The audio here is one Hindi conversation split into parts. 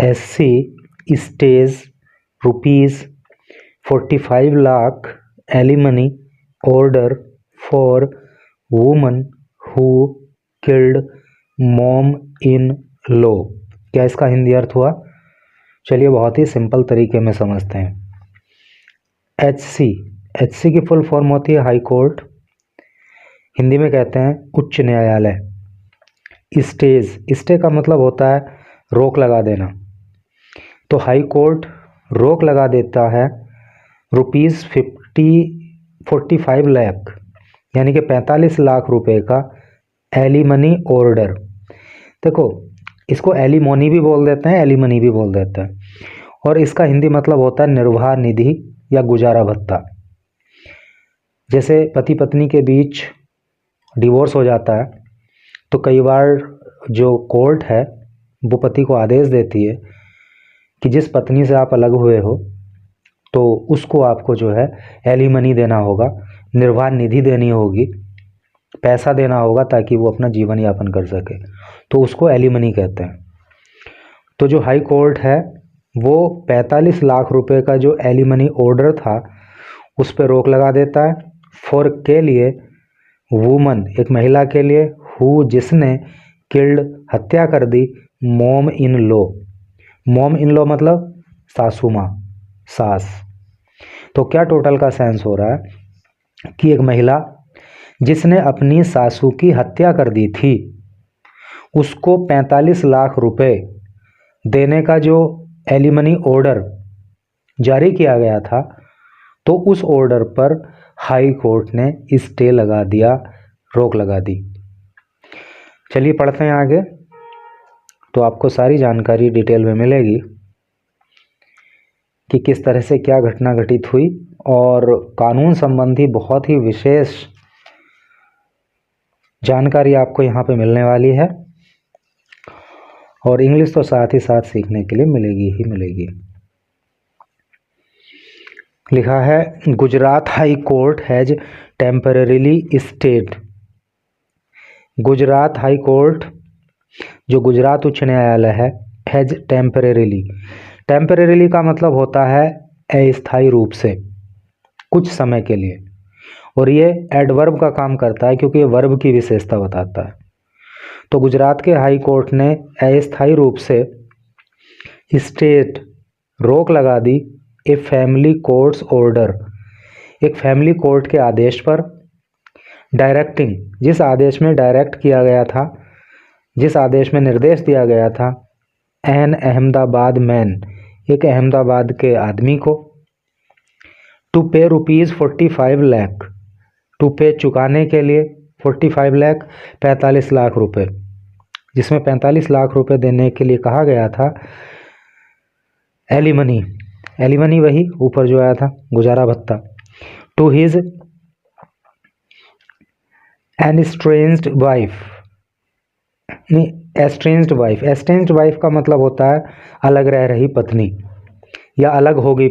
SC stays ₹45 lakh alimony order for woman who killed mom-in-law। क्या इसका हिंदी अर्थ हुआ? चलिए बहुत ही सिंपल तरीके में समझते हैं। HC की फुल फॉर्म होती है हाई कोर्ट, हिंदी में कहते हैं उच्च न्यायालय। स्टे का मतलब होता है रोक लगा देना, तो हाई कोर्ट रोक लगा देता है ₹45 लाख यानी कि 45 लाख रुपए का एलिमनी ऑर्डर। देखो, इसको एलिमोनी भी बोल देते हैं, एलिमनी भी बोल देते हैं, और इसका हिंदी मतलब होता है निर्वाह निधि या गुजारा भत्ता। जैसे पति पत्नी के बीच डिवोर्स हो जाता है तो कई बार जो कोर्ट है वो पति को आदेश देती है कि जिस पत्नी से आप अलग हुए हो तो उसको आपको जो है एलिमनी देना होगा, निर्वाह निधि देनी होगी, पैसा देना होगा ताकि वो अपना जीवन यापन कर सके, तो उसको एलिमनी कहते हैं। तो जो हाई कोर्ट है वो 45 लाख रुपए का जो एलिमनी ऑर्डर था उस पर रोक लगा देता है। फॉर के लिए, वुमन एक महिला के लिए, हु जिसने किल्ड हत्या कर दी, मॉम इन लॉ मतलब सासू माँ, सास। तो क्या टोटल का सेंस हो रहा है कि एक महिला जिसने अपनी सासू की हत्या कर दी थी उसको 45 लाख रुपए देने का जो एलिमनी ऑर्डर जारी किया गया था, तो उस ऑर्डर पर हाई कोर्ट ने स्टे लगा दिया, रोक लगा दी। चलिए पढ़ते हैं आगे, तो आपको सारी जानकारी डिटेल में मिलेगी कि किस तरह से क्या घटना घटित हुई, और कानून संबंधी बहुत ही विशेष जानकारी आपको यहाँ पे मिलने वाली है, और इंग्लिश तो साथ ही साथ सीखने के लिए मिलेगी ही मिलेगी। लिखा है Gujarat high court has temporarily stayed. Gujarat high court जो गुजरात उच्च न्यायालय है, हैज टेम्परेरीली का मतलब होता है अस्थायी रूप से, कुछ समय के लिए, और ये एडवर्ब का काम करता है क्योंकि ये वर्ब की विशेषता बताता है। तो गुजरात के हाई कोर्ट ने अस्थायी रूप से स्टेट रोक लगा दी ए फैमिली कोर्ट्स ऑर्डर, एक फैमिली कोर्ट के आदेश पर, डायरेक्टिंग जिस आदेश में डायरेक्ट किया गया था, जिस आदेश में निर्देश दिया गया था, एन अहमदाबाद मैन एक अहमदाबाद के आदमी को, टू पे ₹45 लाख, टू पे चुकाने के लिए, 45 लाख 45 लाख रुपए, जिसमें 45 लाख रुपए देने के लिए कहा गया था एलिमनी वही ऊपर जो आया था गुजारा भत्ता, टू हिज एस्ट्रेंज्ड वाइफ का मतलब होता है अलग रह रही पत्नी या अलग हो गई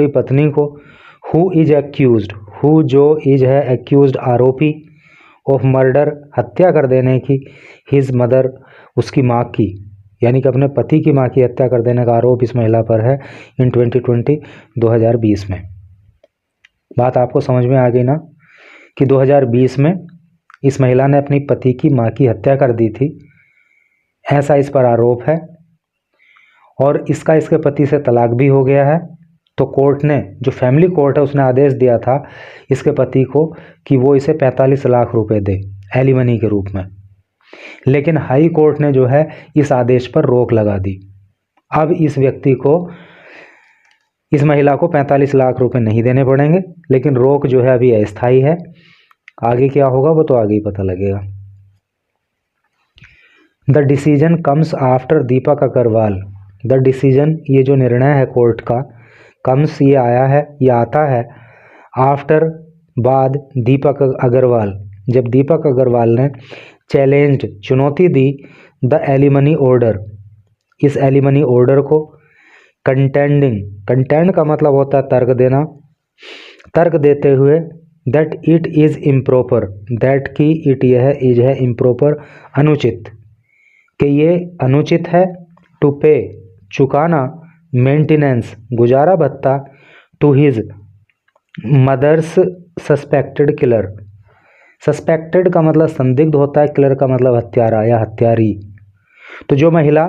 पत्नी को, हु इज एक्यूज्ड, हु जो इज है एक्यूज्ड आरोपी, ऑफ मर्डर हत्या कर देने की, हिज मदर उसकी माँ की, यानी कि अपने पति की माँ की हत्या कर देने का आरोप इस महिला पर है इन 2020 में। बात आपको समझ में आ गई ना कि 2020 में इस महिला ने अपनी पति की माँ की हत्या कर दी थी, ऐसा इस पर आरोप है, और इसका इसके पति से तलाक भी हो गया है। तो कोर्ट ने, जो फैमिली कोर्ट है, उसने आदेश दिया था इसके पति को कि वो इसे 45 लाख रुपए दे एलिमनी के रूप में, लेकिन हाई कोर्ट ने जो है इस आदेश पर रोक लगा दी। अब इस व्यक्ति को, इस महिला को 45 लाख रुपए नहीं देने पड़ेंगे, लेकिन रोक जो है अभी अस्थायी है। आगे क्या होगा वो तो आगे ही पता लगेगा। The decision comes after Deepak Agarwal. The decision ये जो निर्णय है कोर्ट का, कम्स ये आया है, ये आता है, आफ्टर बाद दीपक अग्रवाल, जब दीपक अग्रवाल ने चैलेंज्ड चुनौती दी द एलिमनी ऑर्डर, इस एलिमनी ऑर्डर को, कंटेंड का मतलब होता है तर्क देना, तर्क देते हुए that it is improper, that की इट यह इज है इम्प्रॉपर अनुचित, कि ये अनुचित है, टू पे चुकाना, मेंटेनेंस गुजारा भत्ता, to his mother's suspected killer. Suspected का मतलब संदिग्ध होता है, किलर का मतलब हत्यारा या हत्यारी। तो जो महिला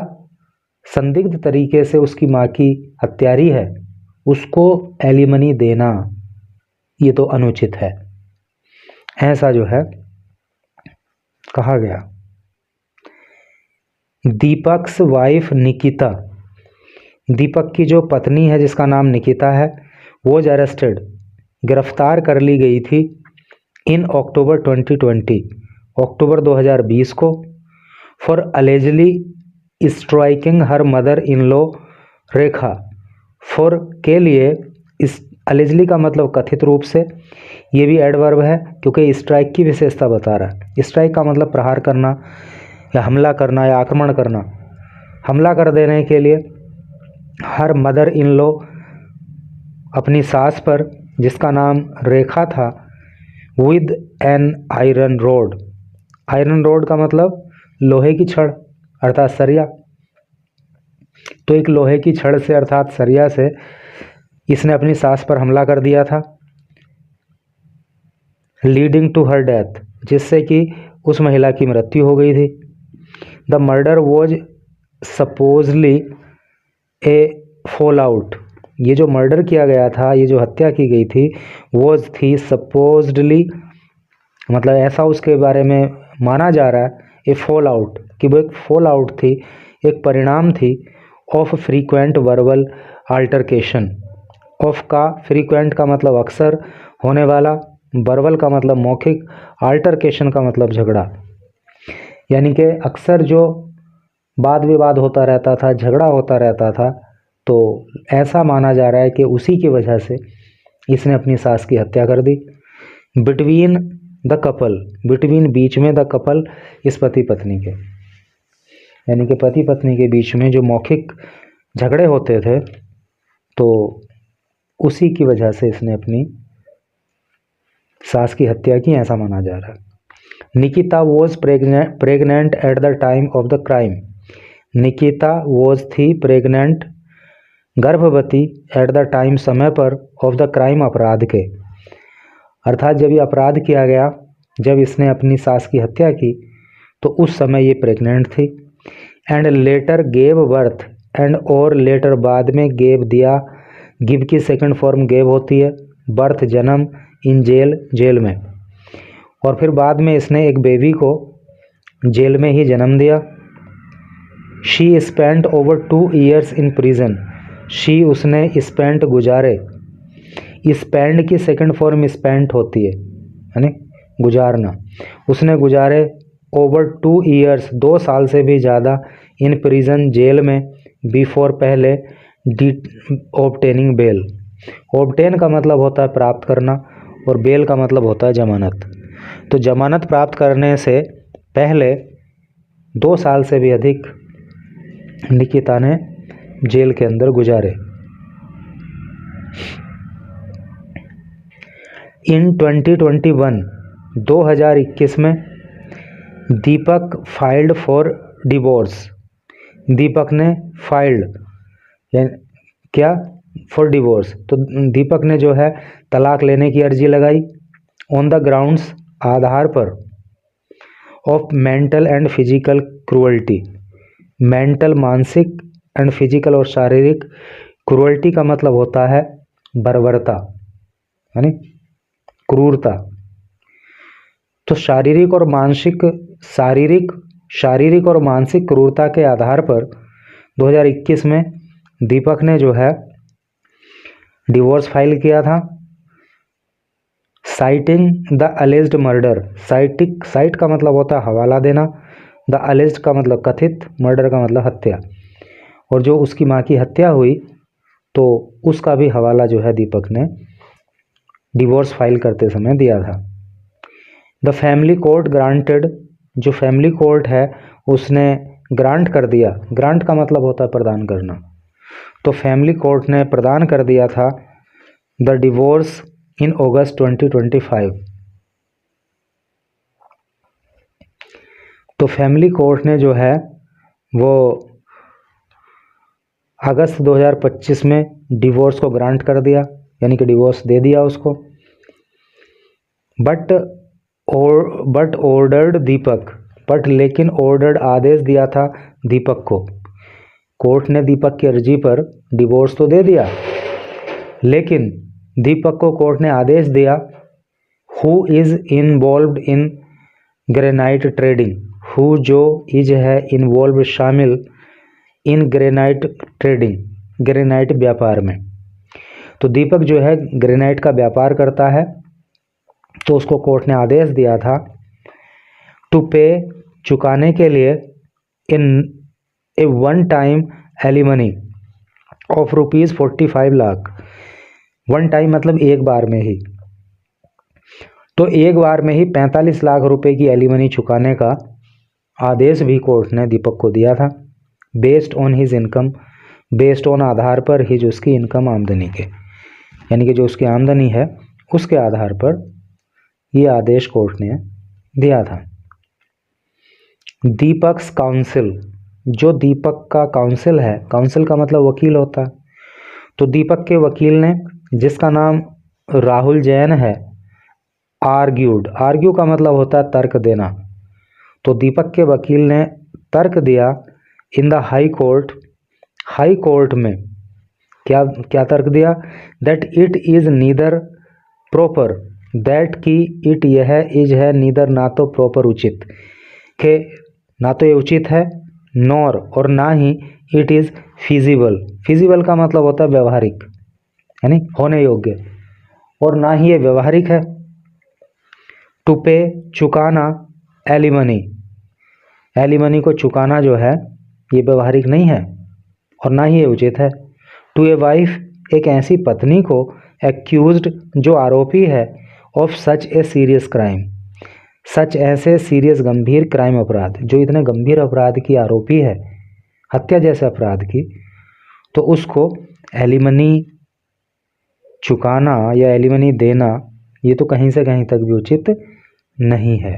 संदिग्ध तरीके से उसकी माँ की हत्यारी है उसको एलिमनी देना ये तो अनुचित है, ऐसा जो है कहा गया। दीपक्स वाइफ निकिता, दीपक की जो पत्नी है जिसका नाम निकिता है वो अरेस्टेड गिरफ्तार कर ली गई थी इन अक्टूबर 2020 अक्टूबर 2020 को for allegedly striking her mother in law Rekha. For के लिए इस अलेजली का मतलब कथित रूप से, ये भी एडवर्ब है क्योंकि स्ट्राइक की विशेषता बता रहा है। स्ट्राइक का मतलब प्रहार करना या हमला करना या आक्रमण करना। हमला कर देने के लिए हर मदर इन लॉ अपनी सास पर जिसका नाम रेखा था, with an iron rod. Iron rod का मतलब लोहे की छड़ अर्थात सरिया। तो एक लोहे की छड़ से अर्थात सरिया से इसने अपनी सास पर हमला कर दिया था, लीडिंग टू हर डेथ, जिससे कि उस महिला की मृत्यु हो गई थी। The murder was supposedly A fall out, ये जो मर्डर किया गया था, ये जो हत्या की गई थी, वॉज थी सपोजडली मतलब ऐसा उसके बारे में माना जा रहा है, ए फॉल आउट कि वो एक फॉल आउट थी, एक परिणाम थी of frequent verbal altercation. Of का फ्रीक्वेंट का मतलब अक्सर होने वाला, वर्बल का मतलब मौखिक, अल्टरकेशन का मतलब झगड़ा, यानी कि अक्सर जो वाद विवाद होता रहता था, झगड़ा होता रहता था। तो ऐसा माना जा रहा है कि उसी की वजह से इसने अपनी सास की हत्या कर दी। बिटवीन द कपल, बिटवीन बीच में, द कपल इस पति पत्नी के, यानी कि पति पत्नी के बीच में जो मौखिक झगड़े होते थे तो उसी की वजह से इसने अपनी सास की हत्या की, ऐसा माना जा रहा है। Nikita was pregnant at the time of the crime. Nikita was थी प्रेग्नेंट गर्भवती एट द टाइम समय पर, ऑफ द क्राइम अपराध के, अर्थात जब ये अपराध किया गया, जब इसने अपनी सास की हत्या की तो उस समय ये प्रेग्नेंट थी। And later gave birth, and और लेटर बाद में गेव दिया, गिव की सेकंड फॉर्म गेव होती है, बर्थ जन्म, इन जेल जेल में, और फिर बाद में इसने एक बेबी को जेल में ही जन्म दिया। She spent over 2 years in prison, she उसने स्पेंट गुजारे, स्पेंड की सेकंड फॉर्म स्पेंट होती है यानी गुजारना, उसने गुजारे ओवर 2 years 2 साल से भी ज़्यादा इन प्रिजन जेल में, बिफोर पहले, ऑब्टेनिंग बेल। ऑब्टेन का मतलब होता है प्राप्त करना और बेल का मतलब होता है जमानत। तो जमानत प्राप्त करने से पहले 2 साल से भी अधिक निकिता ने जेल के अंदर गुजारे। इन 2021 में दीपक फाइल्ड फॉर डिवोर्स, दीपक ने फाइल्ड क्या फॉर डिवोर्स, तो दीपक ने जो है तलाक लेने की अर्जी लगाई, ऑन द ग्राउंड्स आधार पर, of mental and physical cruelty, mental मानसिक एंड फिजिकल और शारीरिक, क्रूअल्टी का मतलब होता है बर्बरता यानी क्रूरता। तो शारीरिक और मानसिक क्रूरता के आधार पर 2021 में दीपक ने जो है डिवोर्स फाइल किया था, citing the alleged murder. Site का मतलब होता है हवाला देना, द अलेज्ड का मतलब कथित, मर्डर का मतलब हत्या, और जो उसकी माँ की हत्या हुई तो उसका भी हवाला जो है दीपक ने डिवोर्स फाइल करते समय दिया था। द फैमिली कोर्ट ग्रांटेड, जो फैमिली कोर्ट है उसने ग्रांट कर दिया, ग्रांट का मतलब होता है प्रदान करना, तो फैमिली कोर्ट ने प्रदान कर दिया था द डिवोर्स इन अगस्त 2025। तो फैमिली कोर्ट ने जो है वो अगस्त 2025 में डिवोर्स को ग्रांट कर दिया, यानी कि डिवोर्स दे दिया उसको। बट ऑर्डर्ड दीपक, बट लेकिन ऑर्डर्ड आदेश दिया था दीपक को। कोर्ट ने दीपक की अर्जी पर डिवोर्स तो दे दिया, लेकिन दीपक को कोर्ट ने आदेश दिया, who is involved in granite trading, who जो इज है इन्वॉल्व शामिल इन ग्रेनाइट ट्रेडिंग, ग्रेनाइट व्यापार में। तो दीपक जो है ग्रेनाइट का व्यापार करता है, तो उसको कोर्ट ने आदेश दिया था टू पे, चुकाने के लिए, in a one time alimony of ₹45 lakh. One time मतलब एक बार में ही, तो एक बार में ही 45 लाख रुपए की एलिमनी चुकाने का आदेश भी कोर्ट ने दीपक को दिया था, based on his income, based on आधार पर ही, जो उसकी इनकम आमदनी के, यानी कि जो उसकी आमदनी है उसके आधार पर ये आदेश कोर्ट ने दिया था। दीपक्स काउंसिल, जो दीपक का काउंसिल है, काउंसिल का मतलब वकील होता है, तो दीपक के वकील ने, जिसका नाम राहुल जैन है, आर्ग्यूड, आर्ग्यू का मतलब होता है तर्क देना, तो दीपक के वकील ने तर्क दिया in the high court, high court में क्या क्या तर्क दिया, that it is neither proper, that की इट यह इज है, नीदर ना तो प्रॉपर उचित, के ना तो ये उचित है, नॉर और ना ही इट इज़ फिजिबल, फिजिबल का मतलब होता है व्यवहारिक, यानी होने योग्य, और ना ही ये व्यवहारिक है, टू पे, चुकाना, एलिमनी, एलिमनी को चुकाना जो है ये व्यवहारिक नहीं है और ना ही ये उचित है। टू ए वाइफ, एक ऐसी पत्नी को, एक्यूज्ड जो आरोपी है, of such a serious crime, such ऐसे सीरियस गंभीर क्राइम अपराध, जो इतने गंभीर अपराध की आरोपी है, हत्या जैसे अपराध की, तो उसको एलिमनी चुकाना या एलिमनी देना ये तो कहीं से कहीं तक भी उचित नहीं है।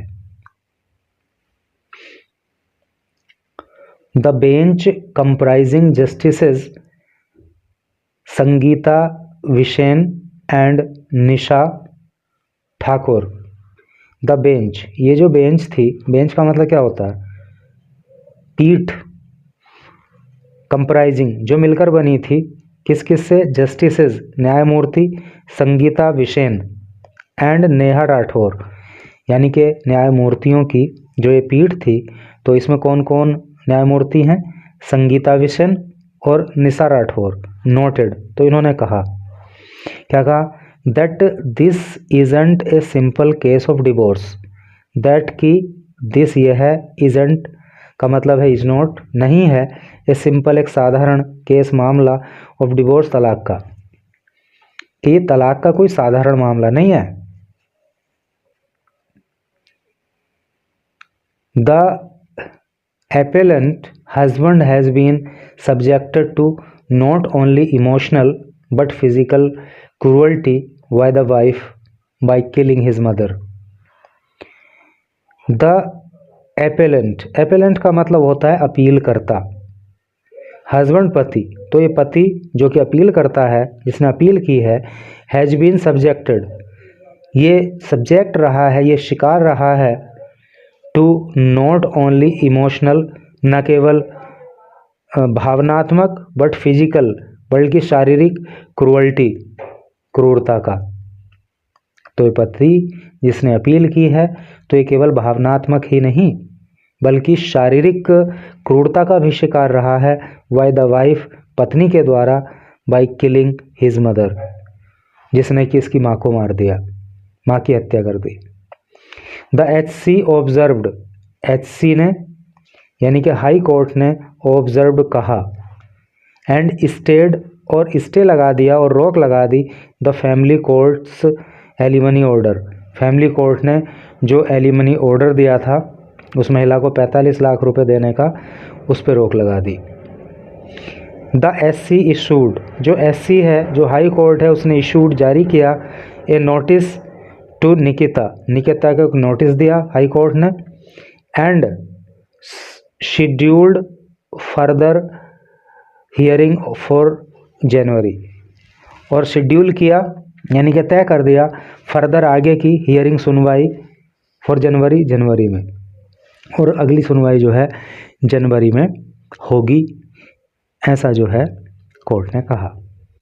The bench comprising justices Sangeeta Vishen and Nisha Thakur, the bench, ये जो बेंच थी, बेंच का मतलब क्या होता है, पीठ, कंप्राइजिंग जो मिलकर बनी थी, किस किस से, जस्टिसेस न्यायमूर्ति, संगीता विशेन एंड नेहा राठौर, यानी कि न्यायमूर्तियों की जो ये पीठ थी, तो इसमें कौन कौन न्यायमूर्ति हैं, संगीता विशेन और निशा राठौर, नोटेड, तो इन्होंने कहा, क्या कहा, that this isn't a simple case of divorce, that की दिस यह है, इजंट का मतलब है इज नॉट, नहीं है, ए सिंपल एक साधारण, केस मामला, ऑफ डिवोर्स तलाक का, कि ये तलाक का कोई साधारण मामला नहीं है। The appellant husband has been subjected to not only emotional but physical cruelty by the wife by killing his mother. The appellant, appellant का मतलब होता है अपील करता, हस्बैंड पति, तो ये पति जो कि अपील करता है, जिसने अपील की है, हैज बीन सब्जेक्टेड, ये सब्जेक्ट रहा है, ये शिकार रहा है, टू नॉट ओनली इमोशनल, न केवल भावनात्मक, बट फिजिकल, बल्कि शारीरिक, क्रूअल्टी, क्रूरता का, तो ये पति जिसने अपील की है, तो ये केवल भावनात्मक ही नहीं बल्कि शारीरिक क्रूरता का भी शिकार रहा है, बाय द वाइफ, पत्नी के द्वारा, बाय किलिंग हिज मदर, जिसने कि इसकी माँ को मार दिया, माँ की हत्या कर दी। द HC ऑब्जर्व्ड, HC ने यानी कि हाई कोर्ट ने ऑब्जर्व्ड कहा, एंड स्टेड और स्टे लगा दिया और रोक लगा दी, the family court's alimony order, family court ने जो एलिमनी ऑर्डर दिया था उस महिला को 45 लाख रुपए देने का, उस पर रोक लगा दी। द SC इशूड, जो SC है, जो हाई कोर्ट है, उसने इशूड जारी किया, ए नोटिस टू निकिता, निकिता को एक नोटिस दिया हाई कोर्ट ने, and scheduled further hearing for January, और शेड्यूल किया यानी कि तय कर दिया फर्दर आगे की हियरिंग सुनवाई फॉर जनवरी में, और अगली सुनवाई जो है जनवरी में होगी, ऐसा जो है कोर्ट ने कहा।